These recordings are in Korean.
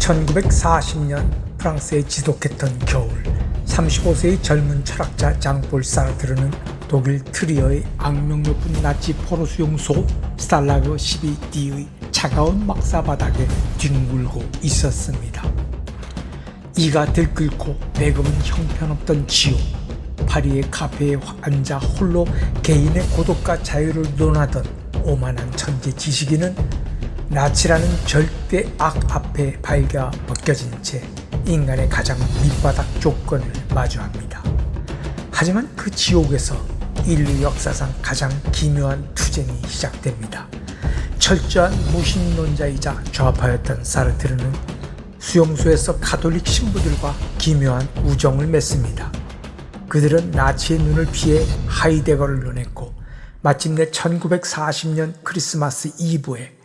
1940년 프랑스에 지독했던 겨울, 35세의 젊은 철학자 장폴 사르트르는 독일 트리어의 악명 높은 나치 포로 수용소 스탈라그 12D의 차가운 막사바닥에 뒹굴고 있었습니다. 이가 들끓고 배금은 형편없던 지옥, 파리의 카페에 앉아 홀로 개인의 고독과 자유를 논하던 오만한 천재 지식인은 나치라는 절대 악 앞에 발가 벗겨진 채 인간의 가장 밑바닥 조건을 마주합니다. 하지만 그 지옥에서 인류 역사상 가장 기묘한 투쟁이 시작됩니다. 철저한 무신론자이자 좌파였던 사르트르는 수용소에서 가톨릭 신부들과 기묘한 우정을 맺습니다. 그들은 나치의 눈을 피해 하이데거를 논했고 마침내 1940년 크리스마스 이브에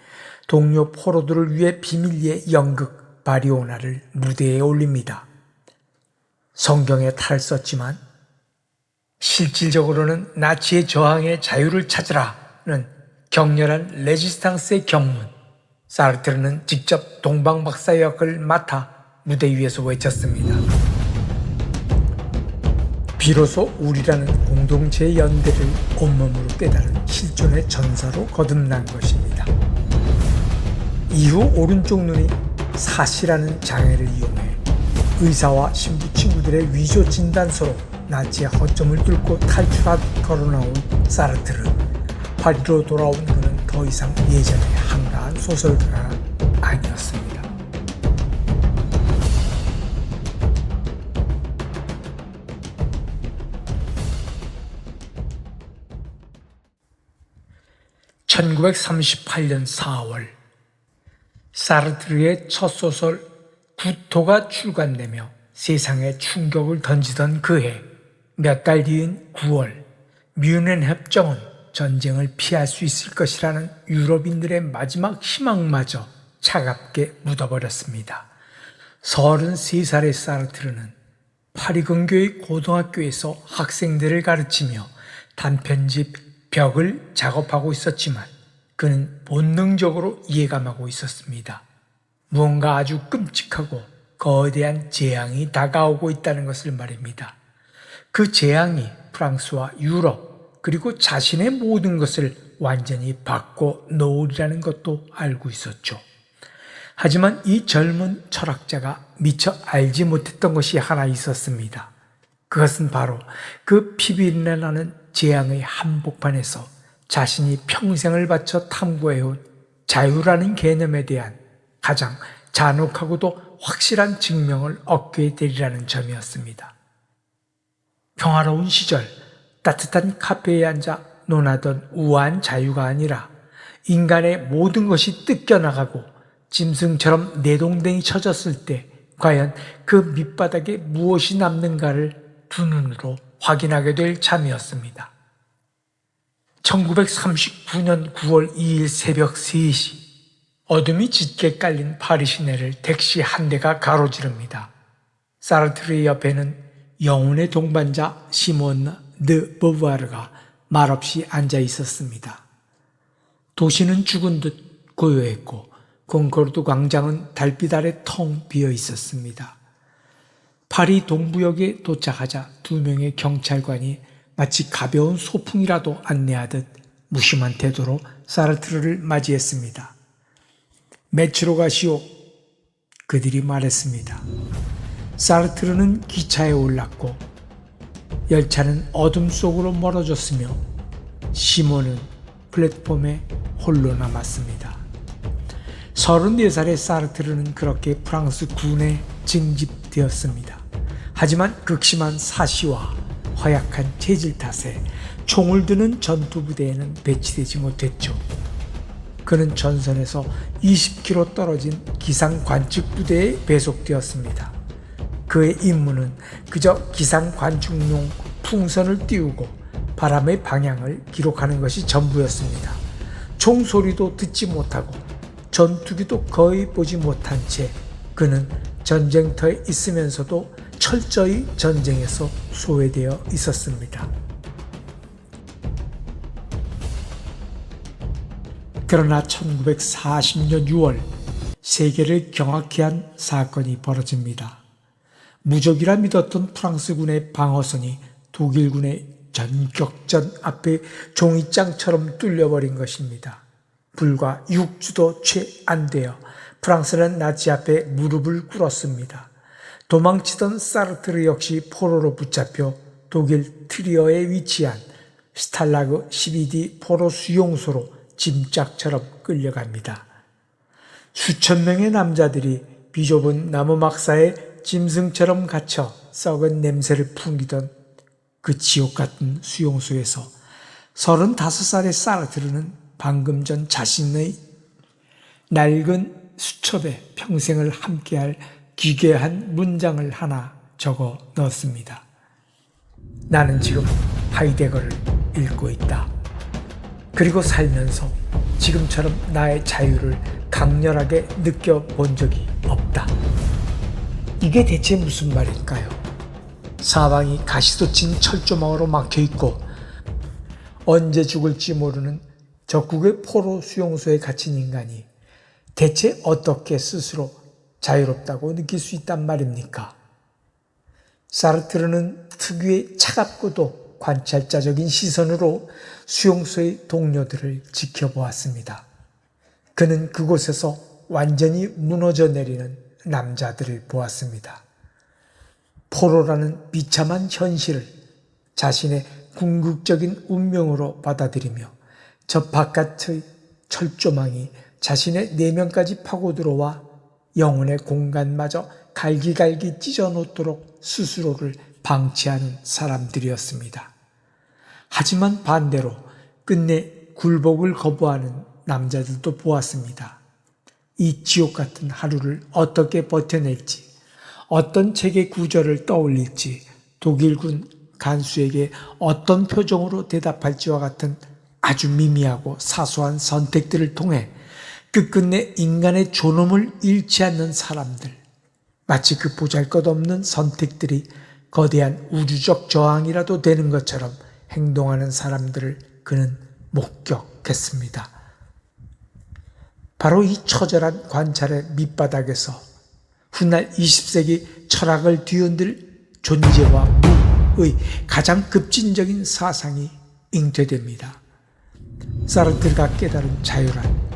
동료 포로들을 위해 비밀리에 연극 바리오나를 무대에 올립니다. 성경에 탈을 썼지만 실질적으로는 나치의 저항에 자유를 찾으라는 격렬한 레지스탕스의 경문, 사르트르는 직접 동방박사 역을 맡아 무대 위에서 외쳤습니다. 비로소 우리라는 공동체의 연대를 온몸으로 깨달은 실존의 전사로 거듭난 것입니다. 이후 오른쪽 눈이 사시라는 장애를 이용해 의사와 신부 친구들의 위조 진단서로 나치의 허점을 뚫고 탈출하듯 걸어나온 사르트르. 파리로 돌아온 그는 더 이상 예전의 한가한 소설가가 아니었습니다. (1938년 4월) 사르트르의 첫 소설 구토가 출간되며 세상에 충격을 던지던 그해 몇 달 뒤인 9월 뮌헨 협정은 전쟁을 피할 수 있을 것이라는 유럽인들의 마지막 희망마저 차갑게 묻어버렸습니다. 33살의 사르트르는 파리 근교의 고등학교에서 학생들을 가르치며 단편집 벽을 작업하고 있었지만 그는 본능적으로 예감하고 있었습니다. 무언가 아주 끔찍하고 거대한 재앙이 다가오고 있다는 것을 말입니다. 그 재앙이 프랑스와 유럽 그리고 자신의 모든 것을 완전히 바꿔 놓으리라는 것도 알고 있었죠. 하지만 이 젊은 철학자가 미처 알지 못했던 것이 하나 있었습니다. 그것은 바로 그 피비린내 나는 재앙의 한복판에서 자신이 평생을 바쳐 탐구해온 자유라는 개념에 대한 가장 잔혹하고도 확실한 증명을 얻게 되리라는 점이었습니다. 평화로운 시절 따뜻한 카페에 앉아 논하던 우아한 자유가 아니라 인간의 모든 것이 뜯겨나가고 짐승처럼 내동댕이 쳐졌을 때 과연 그 밑바닥에 무엇이 남는가를 두 눈으로 확인하게 될 참이었습니다. 1939년 9월 2일 새벽 3시 어둠이 짙게 깔린 파리 시내를 택시 한 대가 가로지릅니다. 사르트르의 옆에는 영혼의 동반자 시몬 드 보부아르가 말없이 앉아 있었습니다. 도시는 죽은 듯 고요했고 콩코르드 광장은 달빛 아래 텅 비어 있었습니다. 파리 동부역에 도착하자 2명의 경찰관이 마치 가벼운 소풍이라도 안내하듯 무심한 태도로 사르트르를 맞이했습니다. 매치로 가시오. 그들이 말했습니다. 사르트르는 기차에 올랐고 열차는 어둠 속으로 멀어졌으며 시몬은 플랫폼에 홀로 남았습니다. 34살의 사르트르는 그렇게 프랑스 군에 징집되었습니다. 하지만 극심한 사시와 허약한 체질 탓에 총을 드는 전투부대에는 배치되지 못했죠. 그는 전선에서 20km 떨어진 기상관측부대에 배속되었습니다. 그의 임무는 그저 기상관측용 풍선을 띄우고 바람의 방향을 기록하는 것이 전부였습니다. 총소리도 듣지 못하고 전투기도 거의 보지 못한 채 그는 전쟁터에 있으면서도 철저히 전쟁에서 소외되어 있었습니다. 그러나 1940년 6월 세계를 경악케 한 사건이 벌어집니다. 무적이라 믿었던 프랑스군의 방어선이 독일군의 전격전 앞에 종이장처럼 뚫려버린 것입니다. 불과 6주도 채 안 되어 프랑스는 나치 앞에 무릎을 꿇었습니다. 도망치던 사르트르 역시 포로로 붙잡혀 독일 트리어에 위치한 스탈라그 12D 포로 수용소로 짐짝처럼 끌려갑니다. 수천 명의 남자들이 비좁은 나무 막사에 짐승처럼 갇혀 썩은 냄새를 풍기던 그 지옥 같은 수용소에서 35살의 사르트르는 방금 전 자신의 낡은 수첩에 평생을 함께할 기괴한 문장을 하나 적어 넣었습니다. 나는 지금 하이데거를 읽고 있다. 그리고 살면서 지금처럼 나의 자유를 강렬하게 느껴본 적이 없다. 이게 대체 무슨 말일까요? 사방이 가시돋친 철조망으로 막혀있고 언제 죽을지 모르는 적국의 포로 수용소에 갇힌 인간이 대체 어떻게 스스로 자유롭다고 느낄 수 있단 말입니까? 사르트르는 특유의 차갑고도 관찰자적인 시선으로 수용소의 동료들을 지켜보았습니다. 그는 그곳에서 완전히 무너져 내리는 남자들을 보았습니다. 포로라는 비참한 현실을 자신의 궁극적인 운명으로 받아들이며 저 바깥의 철조망이 자신의 내면까지 파고들어와 영혼의 공간마저 갈기갈기 찢어놓도록 스스로를 방치하는 사람들이었습니다. 하지만 반대로 끝내 굴복을 거부하는 남자들도 보았습니다. 이 지옥 같은 하루를 어떻게 버텨낼지, 어떤 책의 구절을 떠올릴지, 독일군 간수에게 어떤 표정으로 대답할지와 같은 아주 미미하고 사소한 선택들을 통해 끝끝내 인간의 존엄을 잃지 않는 사람들, 마치 그 보잘것없는 선택들이 거대한 우주적 저항이라도 되는 것처럼 행동하는 사람들을 그는 목격했습니다. 바로 이 처절한 관찰의 밑바닥에서 훗날 20세기 철학을 뒤흔들 존재와 무의 가장 급진적인 사상이 잉태됩니다. 사르트르가 깨달은 자유란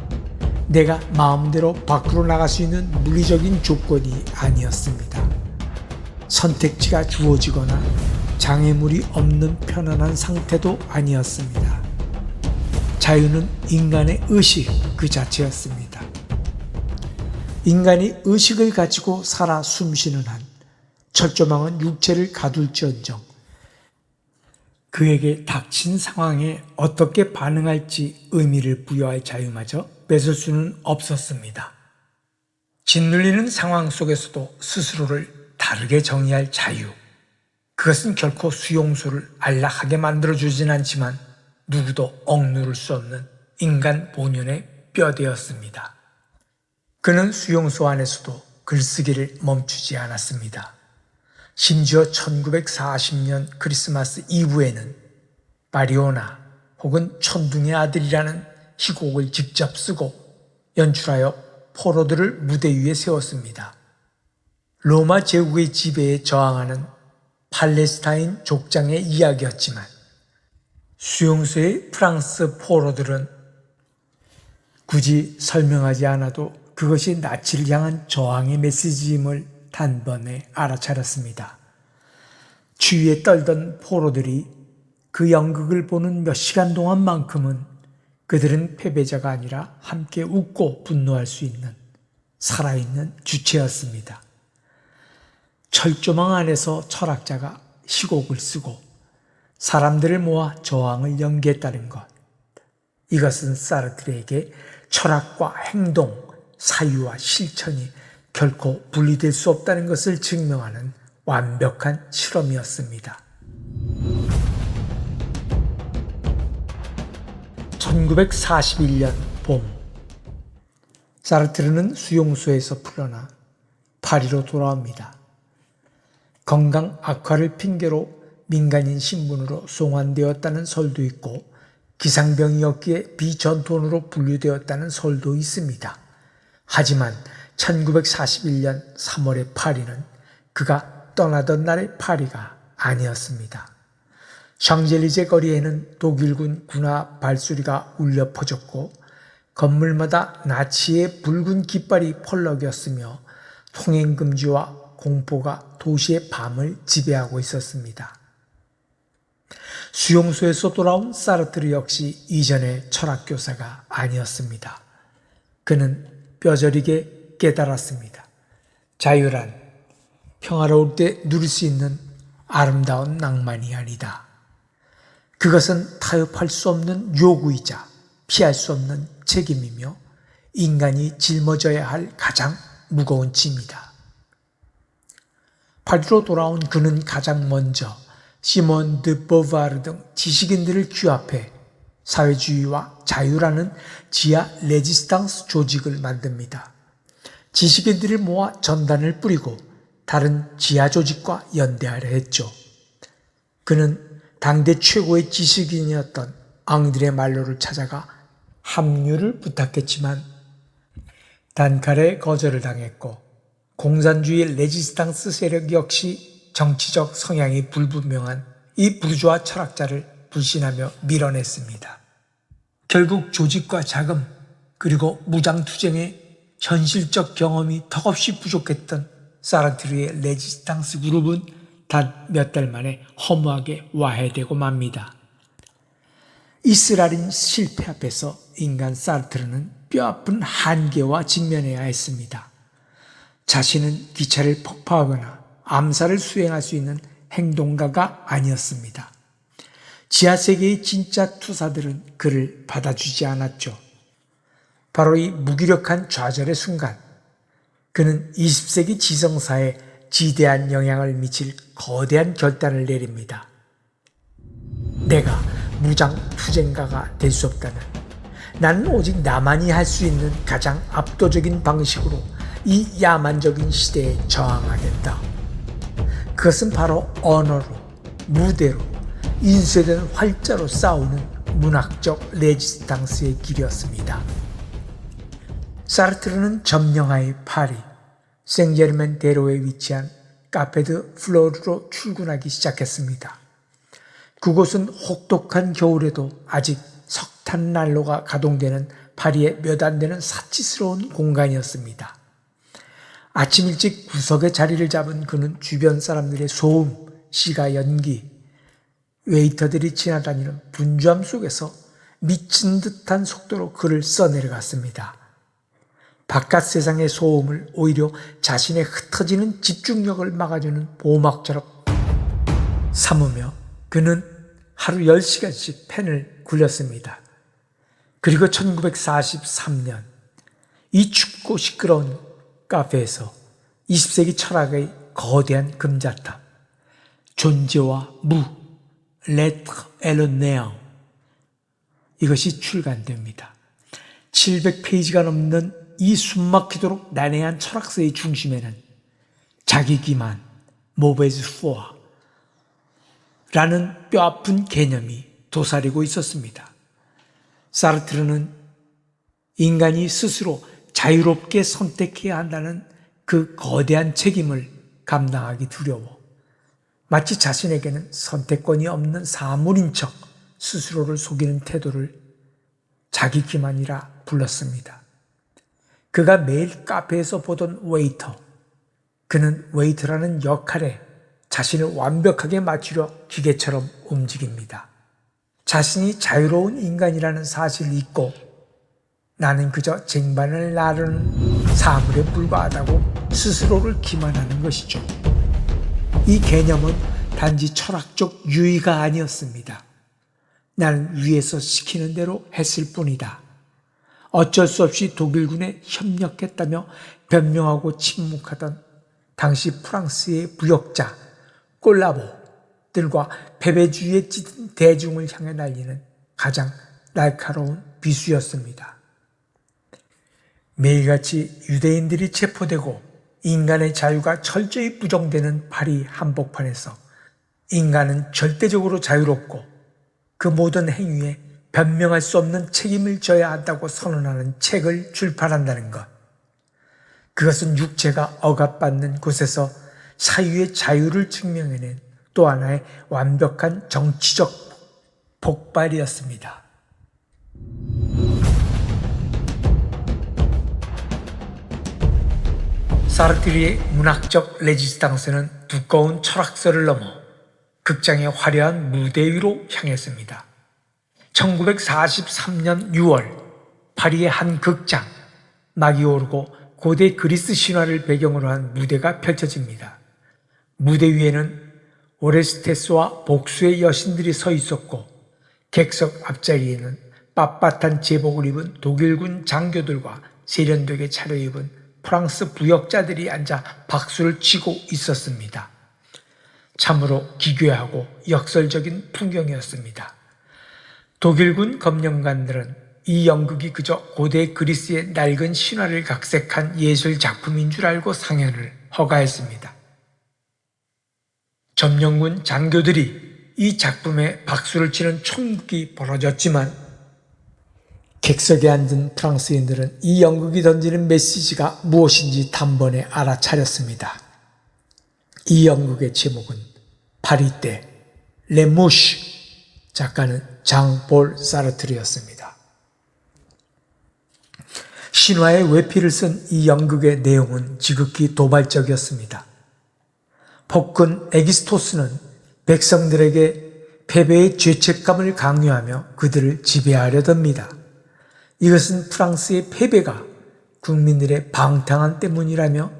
내가 마음대로 밖으로 나갈 수 있는 물리적인 조건이 아니었습니다. 선택지가 주어지거나 장애물이 없는 편안한 상태도 아니었습니다. 자유는 인간의 의식 그 자체였습니다. 인간이 의식을 가지고 살아 숨쉬는 한 철조망은 육체를 가둘지언정 그에게 닥친 상황에 어떻게 반응할지 의미를 부여할 자유마저 뺏을 수는 없었습니다. 짓눌리는 상황 속에서도 스스로를 다르게 정의할 자유. 그것은 결코 수용소를 안락하게 만들어주진 않지만 누구도 억누를 수 없는 인간 본연의 뼈대였습니다. 그는 수용소 안에서도 글쓰기를 멈추지 않았습니다. 심지어 1940년 크리스마스 이브에는 마리오나 혹은 천둥의 아들이라는 희곡을 직접 쓰고 연출하여 포로들을 무대 위에 세웠습니다. 로마 제국의 지배에 저항하는 팔레스타인 족장의 이야기였지만 수용소의 프랑스 포로들은 굳이 설명하지 않아도 그것이 나치를 향한 저항의 메시지임을 단번에 알아차렸습니다. 추위에 떨던 포로들이 그 연극을 보는 몇 시간 동안만큼은 그들은 패배자가 아니라 함께 웃고 분노할 수 있는 살아있는 주체였습니다. 철조망 안에서 철학자가 희곡을 쓰고 사람들을 모아 저항을 연기했다는 것. 이것은 사르트르에게 철학과 행동, 사유와 실천이 결코 분리될 수 없다는 것을 증명하는 완벽한 실험이었습니다. 1941년 봄, 사르트르는 수용소에서 풀려나 파리로 돌아옵니다. 건강 악화를 핑계로 민간인 신분으로 송환되었다는 설도 있고 기상병이었기에 비전투원으로 분류되었다는 설도 있습니다. 하지만 1941년 3월의 파리는 그가 떠나던 날의 파리가 아니었습니다. 샹젤리제 거리에는 독일군 군화 발소리가 울려 퍼졌고 건물마다 나치의 붉은 깃발이 펄럭였으며 통행금지와 공포가 도시의 밤을 지배하고 있었습니다. 수용소에서 돌아온 사르트르 역시 이전의 철학교사가 아니었습니다. 그는 뼈저리게 깨달았습니다. 자유란 평화로울 때 누릴 수 있는 아름다운 낭만이 아니다. 그것은 타협할 수 없는 요구이자 피할 수 없는 책임이며 인간이 짊어져야 할 가장 무거운 짐이다. 파리로 돌아온 그는 가장 먼저 시몬 드 보바르 등 지식인들을 규합해 사회주의와 자유라는 지하 레지스탕스 조직을 만듭니다. 지식인들을 모아 전단을 뿌리고 다른 지하 조직과 연대하려 했죠. 그는 당대 최고의 지식인이었던 앙드레 말로를 찾아가 합류를 부탁했지만 단칼에 거절을 당했고 공산주의 레지스탕스 세력 역시 정치적 성향이 불분명한 이 부르주아 철학자를 불신하며 밀어냈습니다. 결국 조직과 자금 그리고 무장투쟁의 현실적 경험이 턱없이 부족했던 사르트르의 레지스탕스 그룹은 단 몇 달 만에 허무하게 와해되고 맙니다. 이스라엘인 실패 앞에서 인간 사르트르는 뼈아픈 한계와 직면해야 했습니다. 자신은 기차를 폭파하거나 암살을 수행할 수 있는 행동가가 아니었습니다. 지하세계의 진짜 투사들은 그를 받아주지 않았죠. 바로 이 무기력한 좌절의 순간, 그는 20세기 지성사에 지대한 영향을 미칠 거대한 결단을 내립니다. 내가 무장투쟁가가 될 수 없다면 나는 오직 나만이 할 수 있는 가장 압도적인 방식으로 이 야만적인 시대에 저항하겠다. 그것은 바로 언어로, 무대로, 인쇄된 활자로 싸우는 문학적 레지스탕스의 길이었습니다. 사르트르는 점령하의 파리, 생제르멘 대로에 위치한 카페드 플로르로 출근하기 시작했습니다. 그곳은 혹독한 겨울에도 아직 석탄 난로가 가동되는 파리의 몇 안 되는 사치스러운 공간이었습니다. 아침 일찍 구석에 자리를 잡은 그는 주변 사람들의 소음, 시가 연기, 웨이터들이 지나다니는 분주함 속에서 미친 듯한 속도로 글을 써내려갔습니다. 바깥 세상의 소음을 오히려 자신의 흩어지는 집중력을 막아주는 보호막처럼 삼으며 그는 하루 10시간씩 펜을 굴렸습니다. 그리고 1943년 이 춥고 시끄러운 카페에서 20세기 철학의 거대한 금자탑 존재와 무, L'être et le néant 이것이 출간됩니다. 700페이지가 넘는 이 숨막히도록 난해한 철학서의 중심에는 자기기만, mauvaise foi라는 뼈아픈 개념이 도사리고 있었습니다. 사르트르는 인간이 스스로 자유롭게 선택해야 한다는 그 거대한 책임을 감당하기 두려워 마치 자신에게는 선택권이 없는 사물인 척 스스로를 속이는 태도를 자기 기만이라 불렀습니다. 그가 매일 카페에서 보던 웨이터, 그는 웨이터라는 역할에 자신을 완벽하게 맞추려 기계처럼 움직입니다. 자신이 자유로운 인간이라는 사실을 잊고 나는 그저 쟁반을 나르는 사물에 불과하다고 스스로를 기만하는 것이죠. 이 개념은 단지 철학적 유의가 아니었습니다. 나는 위에서 시키는 대로 했을 뿐이다. 어쩔 수 없이 독일군에 협력했다며 변명하고 침묵하던 당시 프랑스의 부역자 꼴라보들과 패배주의에 찌든 대중을 향해 날리는 가장 날카로운 비수였습니다. 매일같이 유대인들이 체포되고 인간의 자유가 철저히 부정되는 파리 한복판에서 인간은 절대적으로 자유롭고 그 모든 행위에 변명할 수 없는 책임을 져야 한다고 선언하는 책을 출판한다는 것. 그것은 육체가 억압받는 곳에서 사유의 자유를 증명해낸 또 하나의 완벽한 정치적 폭발이었습니다. 사르트르의 문학적 레지스탕스는 두꺼운 철학서를 넘어 극장의 화려한 무대 위로 향했습니다. 1943년 6월 파리의 한 극장, 막이 오르고 고대 그리스 신화를 배경으로 한 무대가 펼쳐집니다. 무대 위에는 오레스테스와 복수의 여신들이 서 있었고 객석 앞자리에는 빳빳한 제복을 입은 독일군 장교들과 세련되게 차려입은 프랑스 부역자들이 앉아 박수를 치고 있었습니다. 참으로 기괴하고 역설적인 풍경이었습니다. 독일군 검령관들은 이 연극이 그저 고대 그리스의 낡은 신화를 각색한 예술 작품인 줄 알고 상연을 허가했습니다. 점령군 장교들이 이 작품에 박수를 치는 총극이 벌어졌지만 객석에 앉은 프랑스인들은 이 연극이 던지는 메시지가 무엇인지 단번에 알아차렸습니다. 이 연극의 제목은 파리 때 레무쉬, 작가는 장볼 사르트르였습니다. 신화의 외피를 쓴 이 연극의 내용은 지극히 도발적이었습니다. 폭군 에기스토스는 백성들에게 패배의 죄책감을 강요하며 그들을 지배하려 듭니다. 이것은 프랑스의 패배가 국민들의 방탕한 때문이라며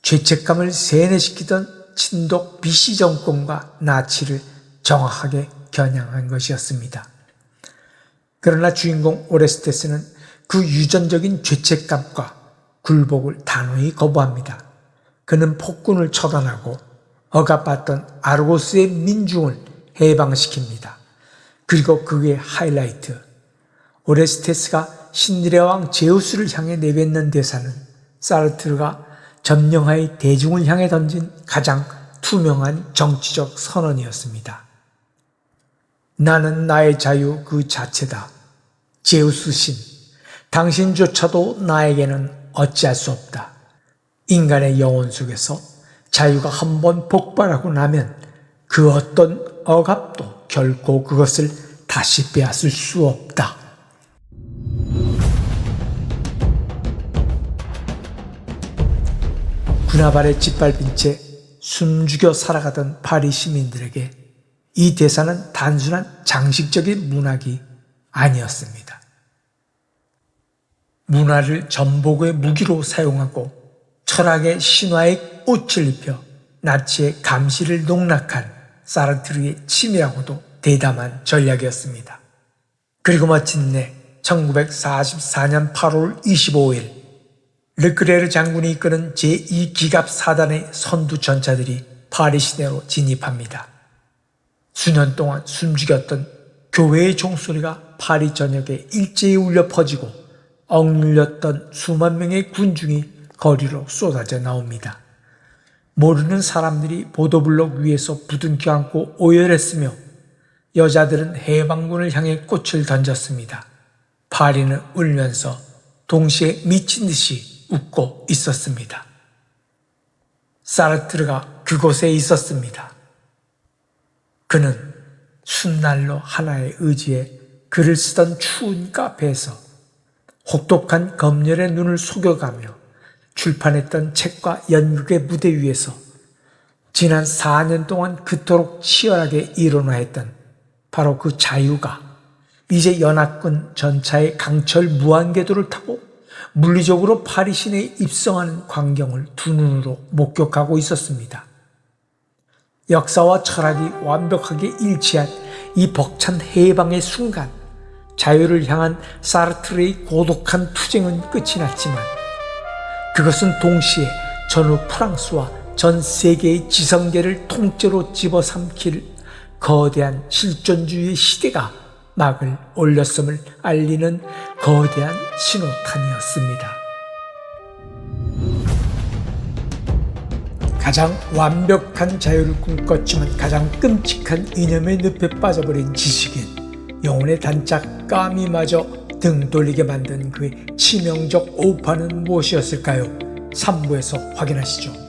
죄책감을 세뇌시키던 친독 비시 정권과 나치를 정확하게 겨냥한 것이었습니다. 그러나 주인공 오레스테스는 그 유전적인 죄책감과 굴복을 단호히 거부합니다. 그는 폭군을 처단하고 억압받던 아르고스의 민중을 해방시킵니다. 그리고 그의 하이라이트, 오레스테스가 신들의 왕 제우스를 향해 내뱉는 대사는 사르트르가 점령하의 대중을 향해 던진 가장 투명한 정치적 선언이었습니다. 나는 나의 자유 그 자체다. 제우스 신, 당신조차도 나에게는 어찌할 수 없다. 인간의 영혼 속에서 자유가 한번 폭발하고 나면 그 어떤 억압도 결코 그것을 다시 빼앗을 수 없다. 군화발에 짓밟힌 채 숨죽여 살아가던 파리 시민들에게 이 대사는 단순한 장식적인 문학이 아니었습니다. 문화를 전복의 무기로 사용하고 철학의 신화의 꽃을 입혀 나치의 감시를 농락한 사르트르의 치밀하고도 대담한 전략이었습니다. 그리고 마침내 1944년 8월 25일 르크레르 장군이 이끄는 제2기갑사단의 선두 전차들이 파리 시내로 진입합니다. 수년 동안 숨죽였던 교회의 종소리가 파리 전역에 일제히 울려 퍼지고 억눌렸던 수만 명의 군중이 거리로 쏟아져 나옵니다. 모르는 사람들이 보도블록 위에서 부둥켜 안고 오열했으며 여자들은 해방군을 향해 꽃을 던졌습니다. 파리는 울면서 동시에 미친 듯이 웃고 있었습니다. 사르트르가 그곳에 있었습니다. 그는 순난로 하나의 의지에 글을 쓰던 추운 카페에서 혹독한 검열의 눈을 속여가며 출판했던 책과 연극의 무대 위에서 지난 4년 동안 그토록 치열하게 일어나했던 바로 그 자유가 이제 연합군 전차의 강철 무한궤도를 타고 물리적으로 파리 시내에 입성하는 광경을 두 눈으로 목격하고 있었습니다. 역사와 철학이 완벽하게 일치한 이 벅찬 해방의 순간, 자유를 향한 사르트르의 고독한 투쟁은 끝이 났지만 그것은 동시에 전후 프랑스와 전 세계의 지성계를 통째로 집어삼킬 거대한 실존주의의 시대가 막을 올렸음을 알리는 거대한 신호탄이었습니다. 가장 완벽한 자유를 꿈꿨지만 가장 끔찍한 이념의 늪에 빠져버린 지식인, 영혼의 단짝까미마저 등 돌리게 만든 그의 치명적 오판은 무엇이었을까요? 3부에서 확인하시죠.